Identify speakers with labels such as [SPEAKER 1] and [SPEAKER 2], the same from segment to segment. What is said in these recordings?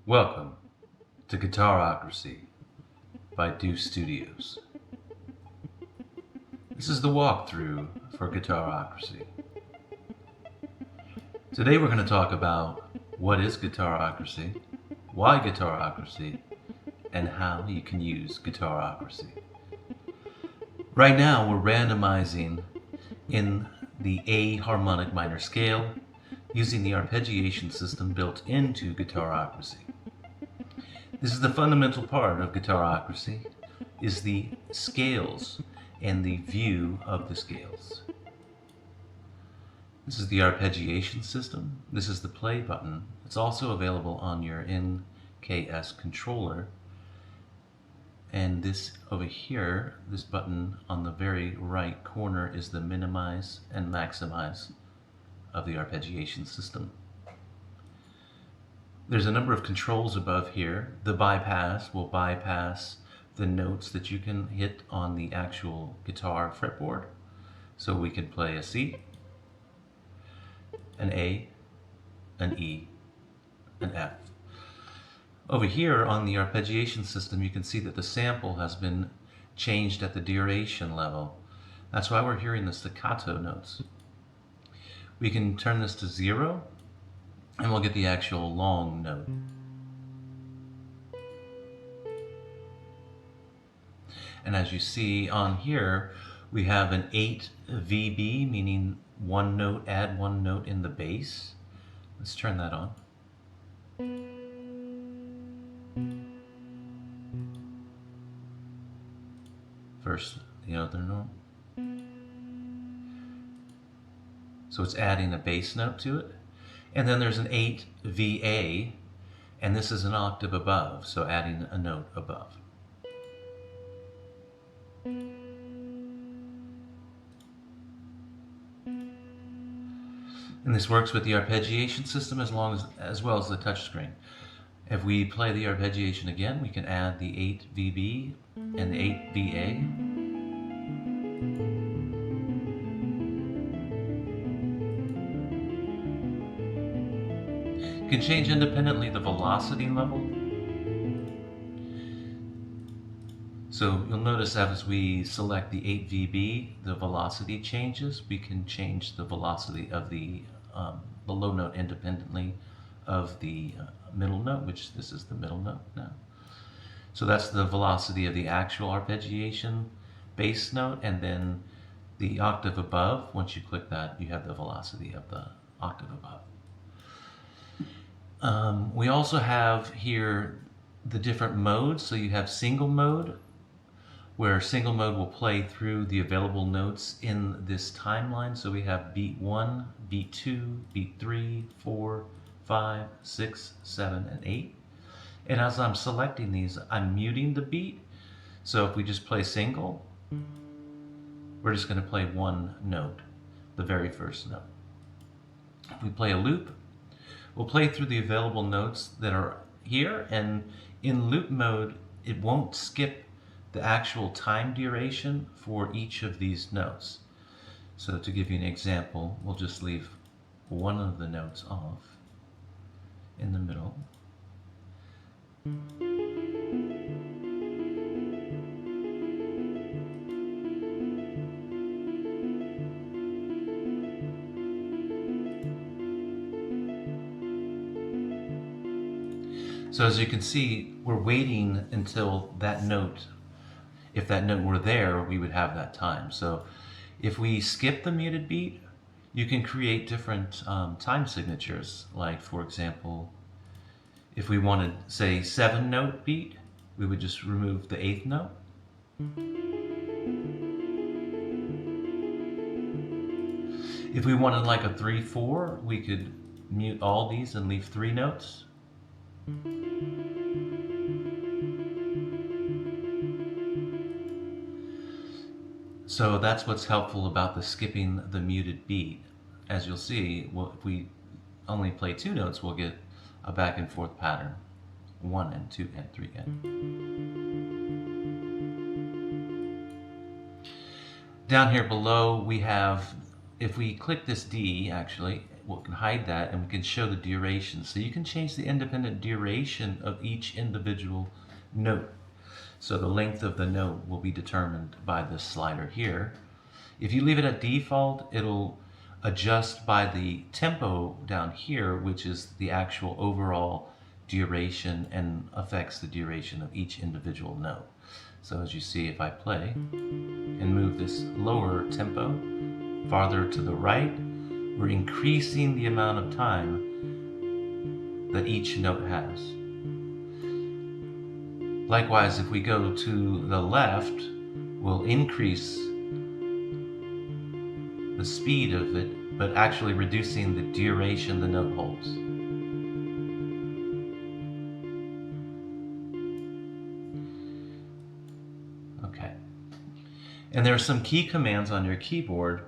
[SPEAKER 1] Welcome to Guitarocracy by Do Studios. This is the walkthrough for Guitarocracy. Today we're going to talk about what is Guitarocracy, why Guitarocracy, and how you can use Guitarocracy. Right now we're randomizing in the A harmonic minor scale using the arpeggiation system built into Guitarocracy. This is the fundamental part of Guitarocracy, is the scales and the view of the scales. This is the arpeggiation system. This is the play button. It's also available on your NKS controller. And this over here, this button on the very right corner is the minimize and maximize of the arpeggiation system. There's a number of controls above here. The bypass will bypass the notes that you can hit on the actual guitar fretboard. So we can play a C, an A, an E, an F. Over here on the arpeggiation system, you can see that the sample has been changed at the duration level. That's why we're hearing the staccato notes. We can turn this to 0, and we'll get the actual long note. And as you see on here, we have an 8 VB, meaning one note, add one note in the bass. Let's turn that on. First, the other note. So it's adding a bass note to it. And then there's an 8 VA, and this is an octave above, so adding a note above. And this works with the arpeggiation system as well as the touchscreen. If we play the arpeggiation again, we can add the 8 VB and the 8 VA. You can change independently the velocity level. So you'll notice as we select the 8 VB, the velocity changes. We can change the velocity of the low note independently of the middle note, which this is the middle note now. So that's the velocity of the actual arpeggiation bass note, and then the octave above, once you click that, you have the velocity of the octave above. We also have here the different modes. So you have single mode, where single mode will play through the available notes in this timeline. So we have beat 1, beat 2, beat 3, 4, 5, 6, 7, and 8. And as I'm selecting these, I'm muting the beat. So if we just play single, we're just going to play one note, the very first note. If we play a loop, we'll play through the available notes that are here, and in loop mode, it won't skip the actual time duration for each of these notes. So to give you an example, we'll just leave one of the notes off in the middle. So as you can see, we're waiting until that note, if that note were there, we would have that time. So if we skip the muted beat, you can create different time signatures. Like, for example, if we wanted, say, 7-note beat, we would just remove the 8th note. If we wanted like a 3-4, we could mute all these and leave 3 notes. So that's what's helpful about the skipping the muted beat. As you'll see, if we only play 2 notes, we'll get a back and forth pattern. 1 and 2 and 3 and. Down here below we have, if we click this D actually, we can hide that and we can show the duration. So you can change the independent duration of each individual note. So the length of the note will be determined by this slider here. If you leave it at default, it'll adjust by the tempo down here, which is the actual overall duration and affects the duration of each individual note. So as you see, if I play and move this lower tempo farther to the right, we're increasing the amount of time that each note has. Likewise, if we go to the left, we'll increase the speed of it, but actually reducing the duration the note holds. Okay. And there are some key commands on your keyboard.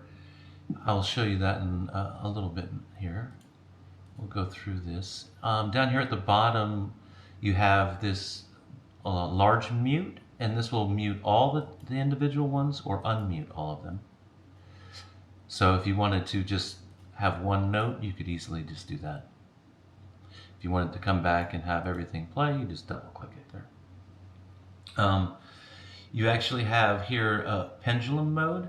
[SPEAKER 1] I'll show you that in a little bit here. We'll go through this. Down here at the bottom, you have this large mute, and this will mute all the individual ones or unmute all of them. So if you wanted to just have one note, you could easily just do that. If you wanted to come back and have everything play, you just double click it there. You actually have here a pendulum mode,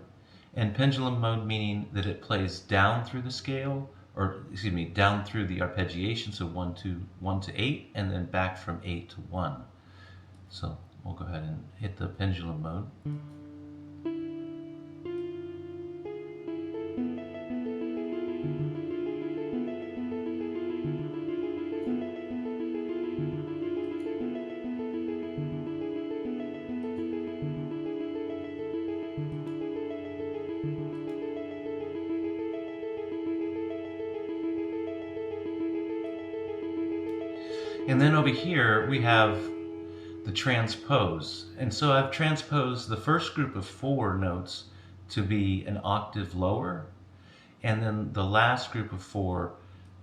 [SPEAKER 1] and pendulum mode meaning that it plays down through the scale, or excuse me, down through the arpeggiation, so 1 to 8, and then back from 8 to 1. So we'll go ahead and hit the pendulum mode. And then over here we have the transpose. And so I've transposed the first group of 4 notes to be an octave lower, and then the last group of 4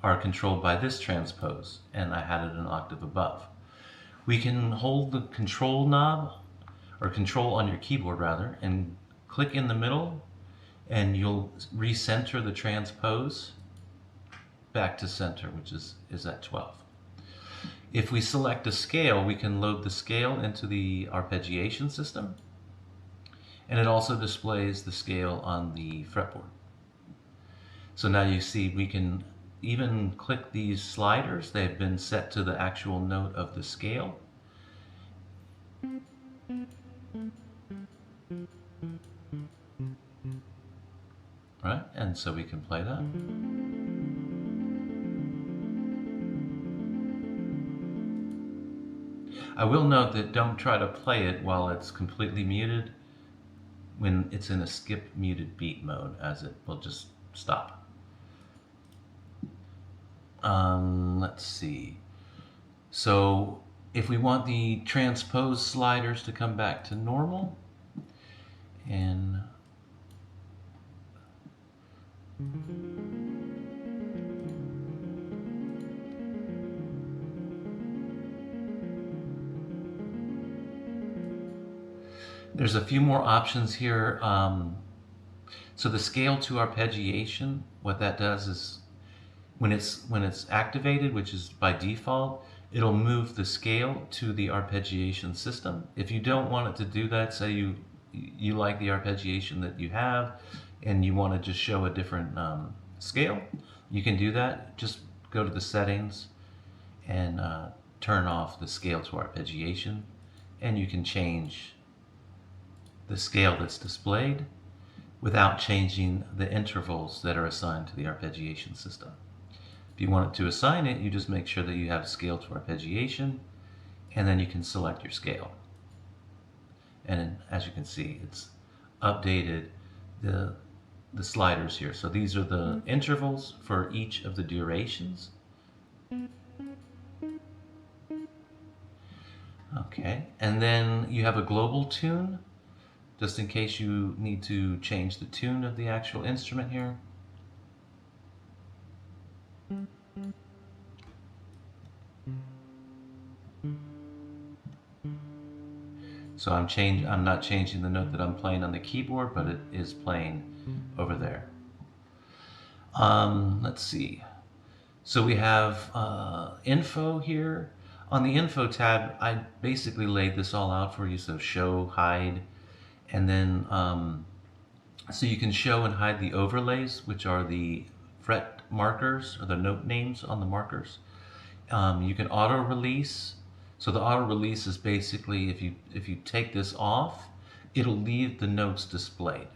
[SPEAKER 1] are controlled by this transpose, and I had it an octave above. We can hold the control knob, or control on your keyboard rather, and click in the middle, and you'll recenter the transpose back to center, which is at 12. If we select a scale, we can load the scale into the arpeggiation system, and it also displays the scale on the fretboard. So now you see we can even click these sliders. They've been set to the actual note of the scale. Right, and so we can play that. I will note that don't try to play it while it's completely muted when it's in a skip muted beat mode, as it will just stop. Let's see. So if we want the transpose sliders to come back to normal, and there's a few more options here. So the scale to arpeggiation, what that does is when it's activated, which is by default, it'll move the scale to the arpeggiation system. If you don't want it to do that, say you like the arpeggiation that you have and you want to just show a different scale, you can do that. Just go to the settings and turn off the scale to arpeggiation, and you can change the scale that's displayed without changing the intervals that are assigned to the arpeggiation system. If you want to assign it, you just make sure that you have scale to arpeggiation, and then you can select your scale. And as you can see, it's updated the sliders here. So these are the intervals for each of the durations. Okay, and then you have a global tune, just in case you need to change the tune of the actual instrument here. So I'm not changing the note that I'm playing on the keyboard, but it is playing over there. Let's see. So we have info here. On the info tab, I basically laid this all out for you. So show, hide, and then so you can show and hide the overlays, which are the fret markers or the note names on the markers. You can auto release. So the auto release is basically if you take this off, it'll leave the notes displayed.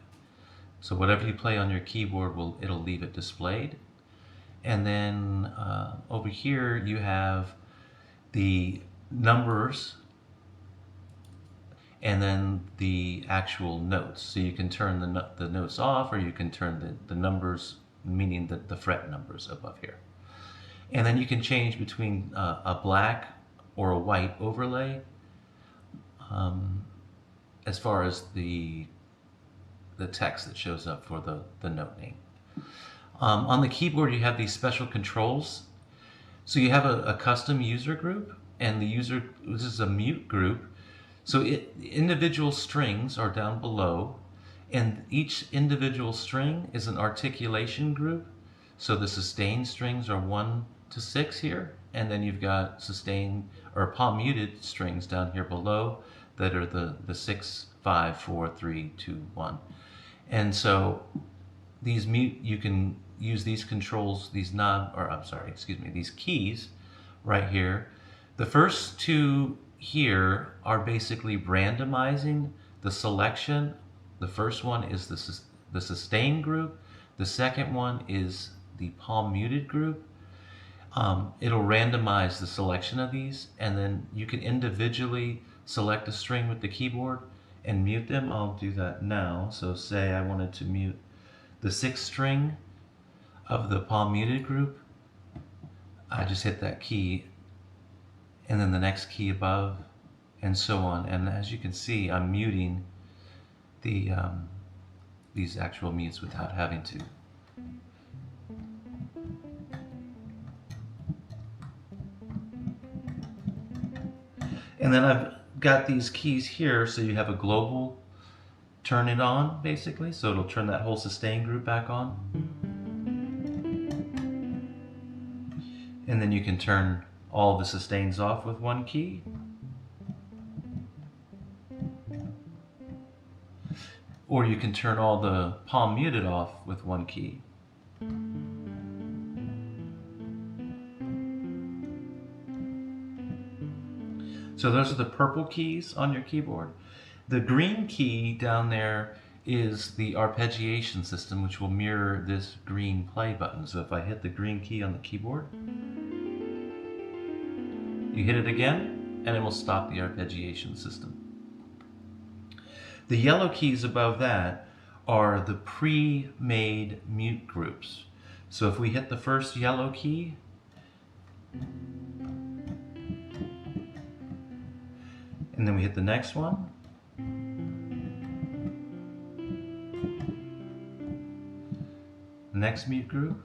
[SPEAKER 1] So whatever you play on your keyboard, it'll leave it displayed. And then over here you have the numbers and then the actual notes. So you can turn the notes off, or you can turn the numbers, meaning the fret numbers above here. And then you can change between a black or a white overlay as far as the text that shows up for the note name. On the keyboard, you have these special controls. So you have a custom user group, and this is a mute group. So individual strings are down below, and each individual string is an articulation group. So the sustained strings are 1 to 6 here, and then you've got sustained or palm muted strings down here below that are the 6, 5, 4, 3, 2, 1. And so you can use these controls, these keys right here. The first two here are basically randomizing the selection. The first one is the sustain group. The second one is the palm muted group. It'll randomize the selection of these, and then you can individually select a string with the keyboard and mute them. I'll do that now. So say I wanted to mute the 6th string of the palm muted group. I just hit that key and then the next key above, and so on. And as you can see, I'm muting these actual mutes without having to. And then I've got these keys here, so you have a global turn it on, basically. So it'll turn that whole sustain group back on. And then you can turn all the sustains off with one key. Or you can turn all the palm muted off with one key. So those are the purple keys on your keyboard. The green key down there is the arpeggiation system, which will mirror this green play button. So if I hit the green key on the keyboard, you hit it again, and it will stop the arpeggiation system. The yellow keys above that are the pre-made mute groups. So if we hit the first yellow key, and then we hit the next one, next mute group,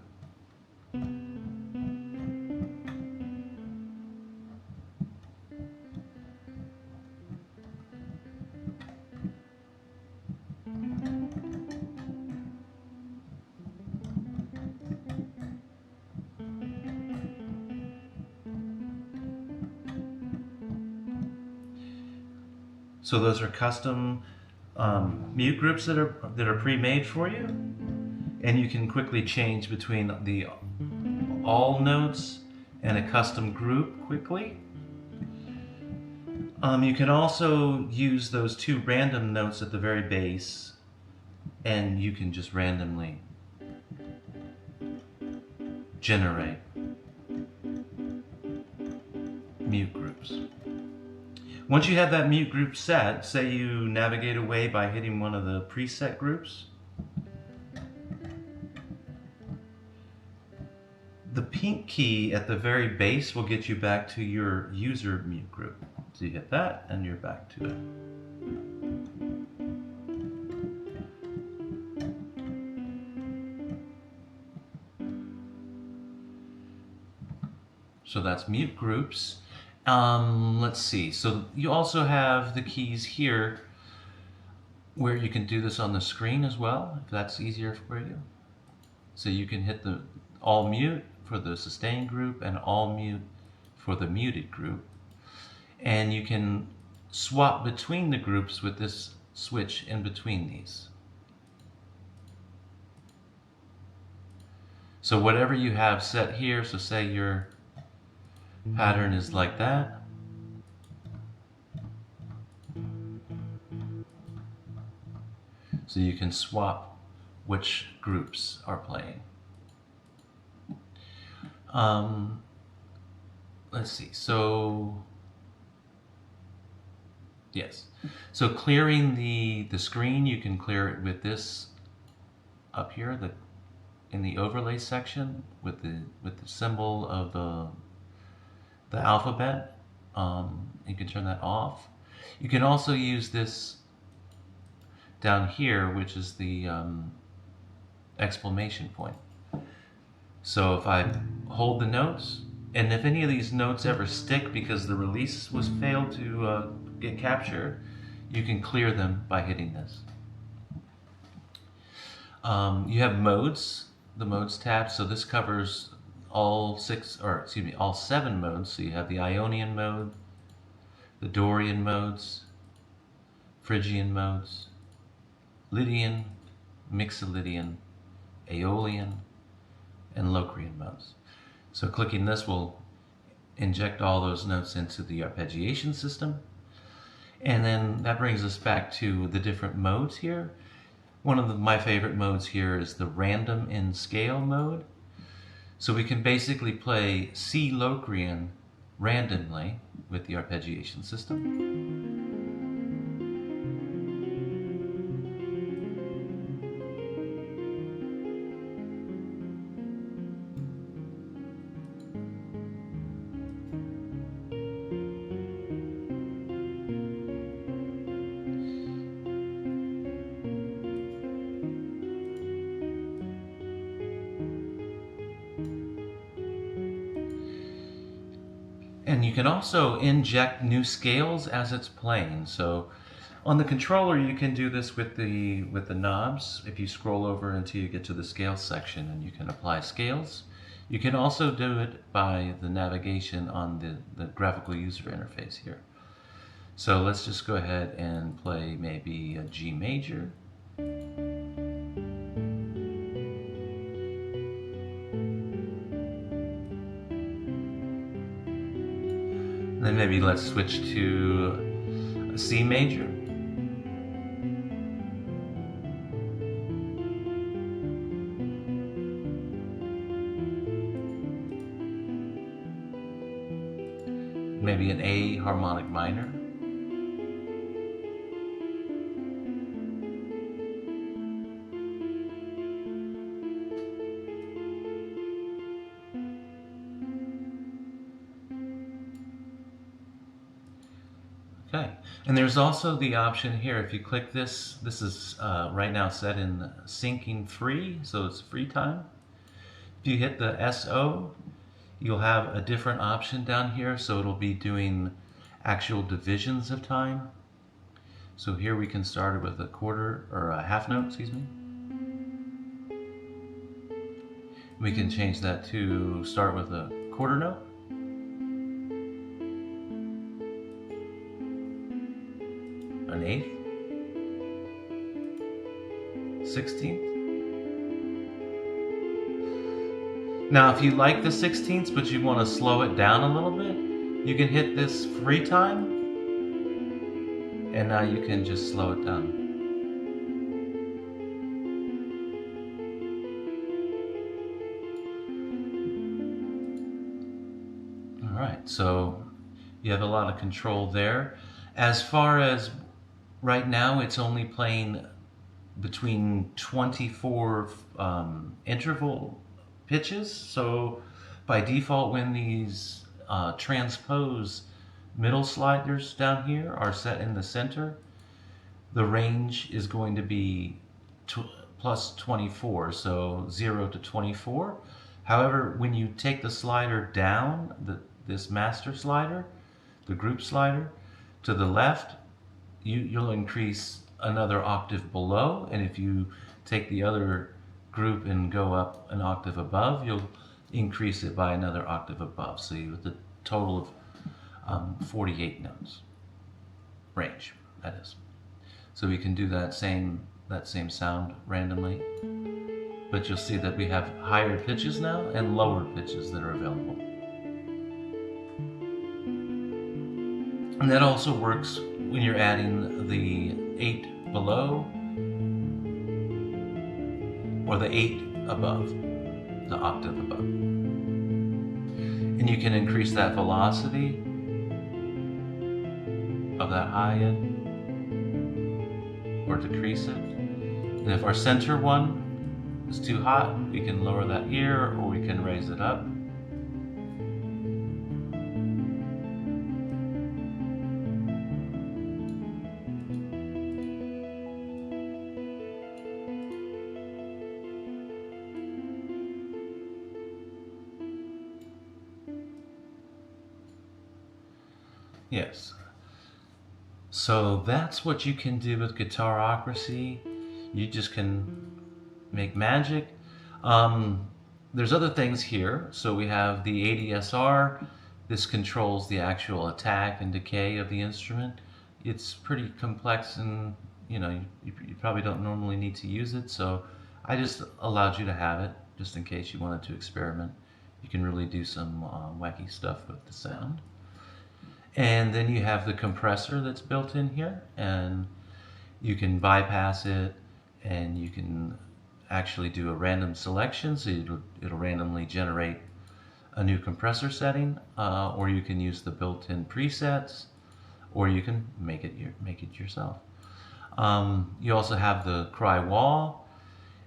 [SPEAKER 1] so those are custom mute groups that are pre-made for you, and you can quickly change between the all notes and a custom group quickly. You can also use those 2 random notes at the very base, and you can just randomly generate mute groups. Once you have that mute group set, say you navigate away by hitting one of the preset groups, the pink key at the very base will get you back to your user mute group. So you hit that and you're back to it. So that's mute groups. Let's see. So you also have the keys here where you can do this on the screen as well, if that's easier for you. So you can hit the all mute for the sustained group and all mute for the muted group. And you can swap between the groups with this switch in between these. So whatever you have set here, so say your pattern is like that. So you can swap which groups are playing. Let's see, so yes. So clearing the screen, you can clear it with this up here, in the overlay section with the symbol of the alphabet. You can turn that off. You can also use this down here, which is the exclamation point. So if I hold the notes, and if any of these notes ever stick because the release was failed to get captured, you can clear them by hitting this. You have modes, the modes tab. So this covers all seven modes. So you have the Ionian mode, the Dorian modes, Phrygian modes, Lydian, Mixolydian, Aeolian, and Locrian modes. So clicking this will inject all those notes into the arpeggiation system. And then that brings us back to the different modes here. One of my favorite modes here is the random in scale mode. So we can basically play C Locrian randomly with the arpeggiation system. And you can also inject new scales as it's playing. So on the controller, you can do this with the knobs. If you scroll over until you get to the scale section, and you can apply scales. You can also do it by the navigation on the graphical user interface here. So let's just go ahead and play maybe a G major. Then maybe let's switch to a C major. Maybe an A harmonic minor. Okay, and there's also the option here, if you click this, this is right now set in syncing free, so it's free time. If you hit the SO, you'll have a different option down here, so it'll be doing actual divisions of time. So here we can start with a quarter, or a half note, excuse me. We can change that to start with a quarter note. An eighth, 16th. Now if you like the 16ths but you want to slow it down a little bit, you can hit this free time, and now you can just slow it down. All right, so you have a lot of control there. As far as right now, it's only playing between 24 interval pitches. So by default, when these transpose middle sliders down here are set in the center, the range is going to be plus 24, so 0 to 24. However, when you take the slider down, this master slider, the group slider, to the left, you'll increase another octave below, and if you take the other group and go up an octave above, you'll increase it by another octave above. So you have a total of 48 notes range, that is. So we can do that same sound randomly, but you'll see that we have higher pitches now and lower pitches that are available. And that also works when you're adding the 8 below or the 8 above, the octave above. And you can increase that velocity of that high end or decrease it. And if our center one is too hot, we can lower that here or we can raise it up. Yes. So that's what you can do with Guitarocracy. You just can make magic. There's other things here. So we have the ADSR. This controls the actual attack and decay of the instrument. It's pretty complex and you probably don't normally need to use it. So I just allowed you to have it just in case you wanted to experiment. You can really do some wacky stuff with the sound. And then you have the compressor that's built in here, and you can bypass it, and you can actually do a random selection, so it'll randomly generate a new compressor setting, or you can use the built-in presets, or you can make it yourself. You also have the cry wall,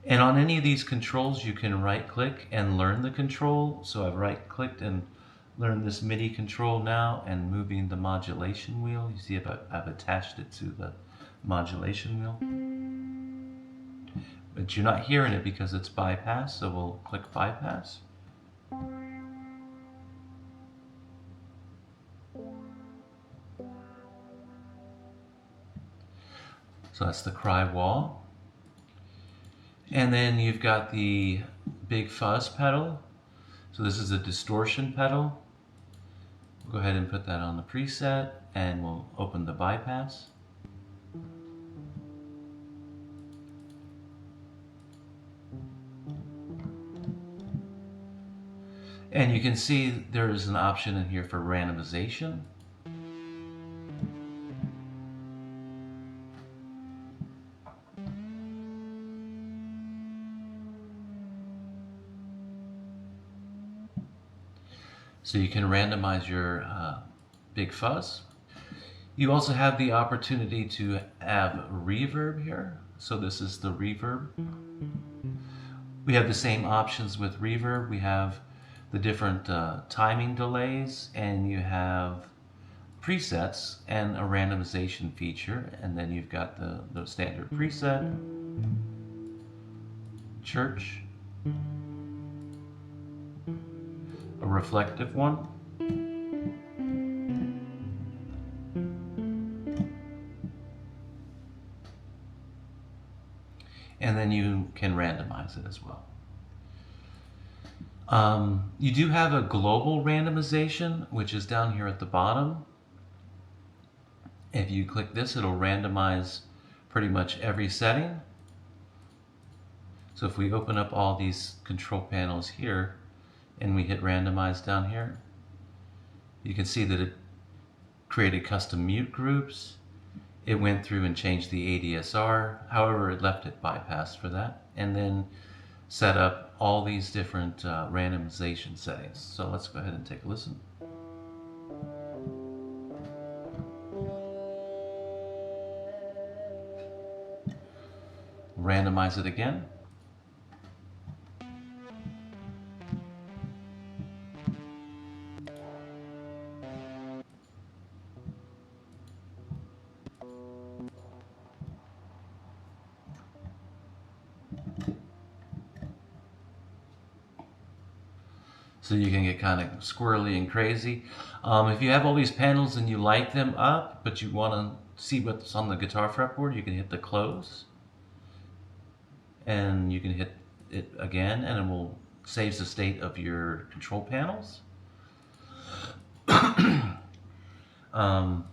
[SPEAKER 1] and on any of these controls you can right-click and learn the control. So I've right-clicked and learn this MIDI control now, and moving the modulation wheel. You see I've attached it to the modulation wheel. But you're not hearing it because it's bypass, so we'll click bypass. So that's the cry wall. And then you've got the big fuzz pedal. So this is a distortion pedal. We'll go ahead and put that on the preset, and we'll open the bypass. And you can see there is an option in here for randomization. So you can randomize your big fuzz. You also have the opportunity to have reverb here. So this is the reverb. We have the same options with reverb. We have the different timing delays, and you have presets and a randomization feature. And then you've got the standard preset, church, a reflective one, and then you can randomize it as well. You do have a global randomization, which is down here at the bottom. If you click this, it'll randomize pretty much every setting. So if we open up all these control panels here, and we hit randomize down here, you can see that it created custom mute groups. It went through and changed the ADSR. However, it left it bypassed for that, and then set up all these different randomization settings. So let's go ahead and take a listen. Randomize it again. So you can get kind of squirrely and crazy. If you have all these panels and you light them up, but you want to see what's on the guitar fretboard, you can hit the close. And you can hit it again, and it will saves the state of your control panels. um,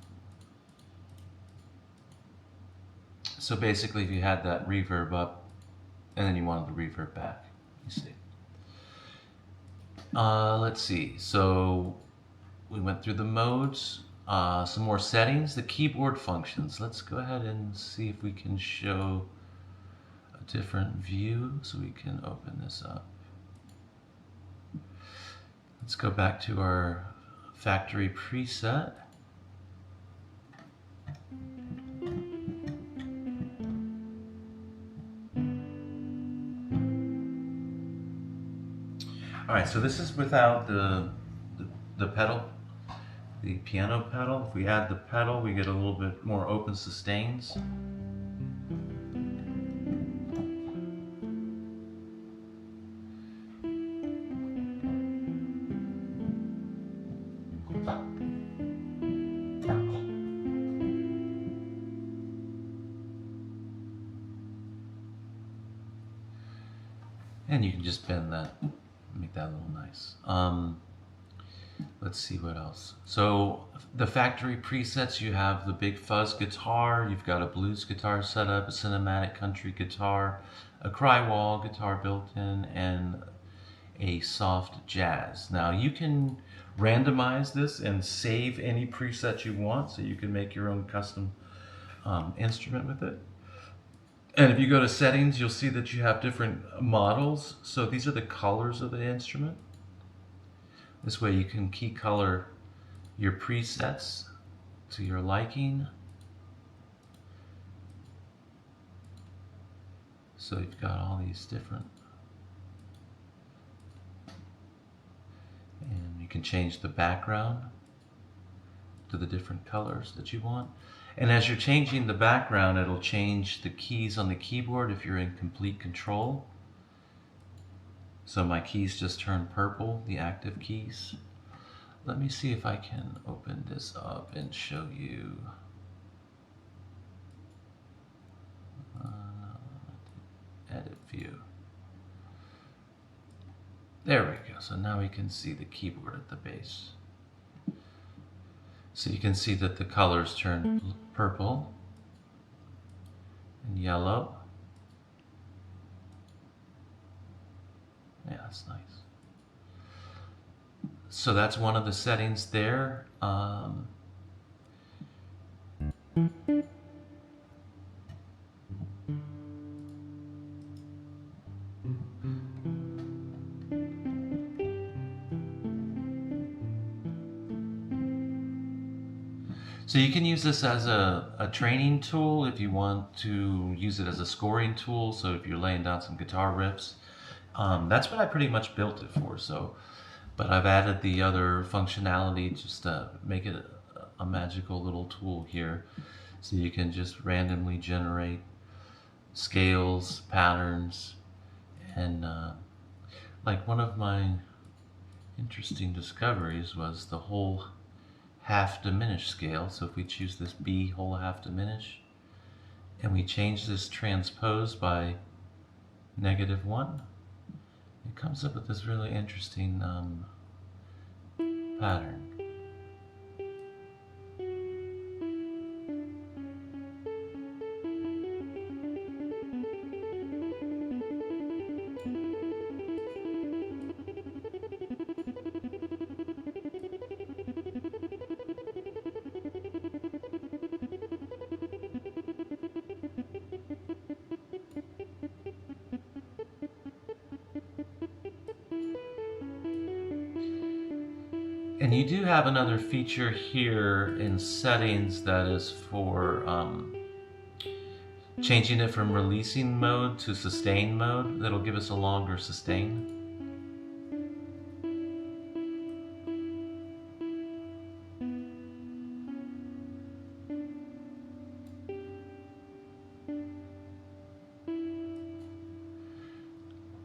[SPEAKER 1] so basically, if you had that reverb up, and then you wanted the reverb back, you see. Let's see. So we went through the modes. Some more settings, the keyboard functions. Let's go ahead and see if we can show a different view so we can open this up. Let's go back to our factory preset. All right, so this is without the pedal, the piano pedal. If we add the pedal, we get a little bit more open sustains. And you can just bend that, make that a little nice. Let's see what else. So the factory presets, you have the big fuzz guitar, you've got a blues guitar set up, a cinematic country guitar, a cry wall guitar built in, and a soft jazz. Now you can randomize this and save any preset you want, so you can make your own custom instrument with it. And if you go to settings, you'll see that you have different models. So these are the colors of the instrument. This way you can key color your presets to your liking. So you've got all these different, and you can change the background to the different colors that you want. And as you're changing the background, it'll change the keys on the keyboard if you're in complete control. So my keys just turn purple, the active keys. Let me see if I can open this up and show you. Edit view. There we go. So now we can see the keyboard at the base. So you can see that the colors turn purple and yellow. Yeah, that's nice. So that's one of the settings there. So you can use this as a training tool if you want to use it as a scoring tool. So if you're laying down some guitar riffs, that's what I pretty much built it for. So, but I've added the other functionality just to make it a magical little tool here. So you can just randomly generate scales, patterns, and like one of my interesting discoveries was the whole half diminished scale. So if we choose this B whole half diminish and we change this transpose by -1, it comes up with this really interesting pattern. And you do have another feature here in settings that is for changing it from releasing mode to sustain mode. That'll give us a longer sustain.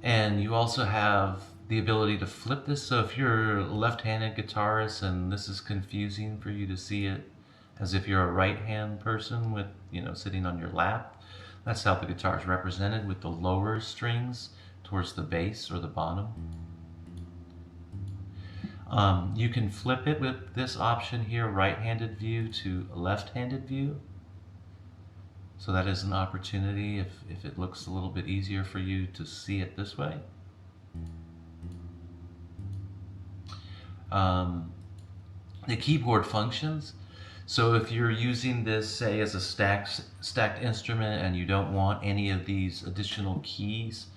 [SPEAKER 1] And you also have the ability to flip this. So if you're a left-handed guitarist and this is confusing for you to see it as if you're a right-hand person with, sitting on your lap, that's how the guitar is represented, with the lower strings towards the bass or the bottom. You can flip it with this option here, right-handed view to a left-handed view. So that is an opportunity if it looks a little bit easier for you to see it this way. The keyboard functions. So if you're using this, say, as a stacked instrument and you don't want any of these additional keys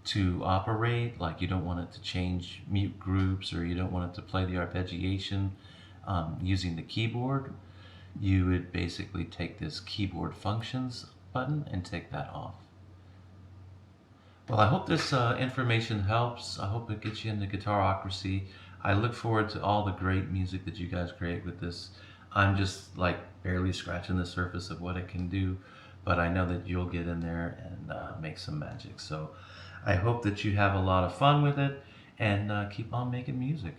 [SPEAKER 1] to operate, like you don't want it to change mute groups or you don't want it to play the arpeggiation using the keyboard, you would basically take this keyboard functions button and take that off. Well, I hope this information helps. I hope it gets you into Guitarocracy. I look forward to all the great music that you guys create with this. I'm just like barely scratching the surface of what it can do, but I know that you'll get in there and make some magic. So I hope that you have a lot of fun with it and keep on making music.